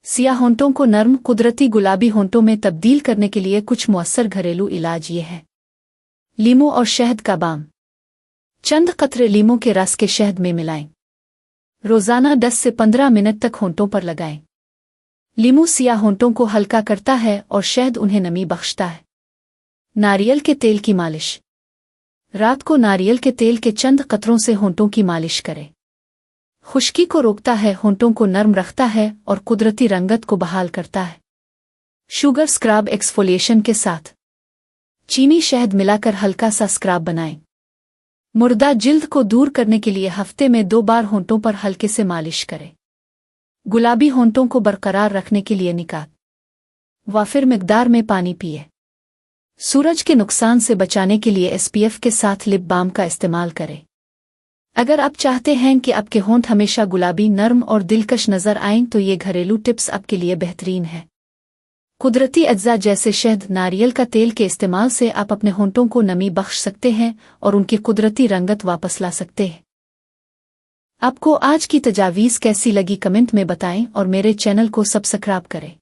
सियाह होंठों को नर्म कुदरती गुलाबी होंठों में तब्दील करने के लिए कुछ मुअस्सर घरेलू इलाज ये है। लीमू और शहद का बाम। चंद कतरे लीमू के रस के शहद में मिलाएं। रोजाना 10 से 15 मिनट तक होंठों पर लगाएं। लीमू सियाह होंठों को हल्का करता है और शहद उन्हें नमी बख्शता है। नारियल के तेल की मालिश। रात को नारियल के तेल के चंद कतरों से होंठों की मालिश करें। खुश्की को रोकता है, होंठों को नर्म रखता है और कुदरती रंगत को बहाल करता है। शुगर स्क्रब एक्सफोलिएशन के साथ चीनी शहद मिलाकर हल्का सा स्क्रब बनाएं। मुर्दा जिल्द को दूर करने के लिए हफ्ते में 2 बार होंठों पर हल्के से मालिश करें। गुलाबी होंठों को बरकरार रखने के लिए निकात वाफिर मिकदार में पानी पिए। सूरज के नुकसान से बचाने के लिए SPF के साथ लिप बाम का इस्तेमाल करें। अगर आप चाहते हैं कि आपके होंठ हमेशा गुलाबी, नर्म और दिलकश नजर आएं तो ये घरेलू टिप्स आपके लिए बेहतरीन है। कुदरती अज्जा जैसे शहद, नारियल का तेल के इस्तेमाल से आप अपने होंठों को नमी बख्श सकते हैं और उनकी कुदरती रंगत वापस ला सकते हैं। आपको आज की तजावीज़ कैसी लगी कमेंट में बताएं और मेरे चैनल को सब्सक्राइब करें।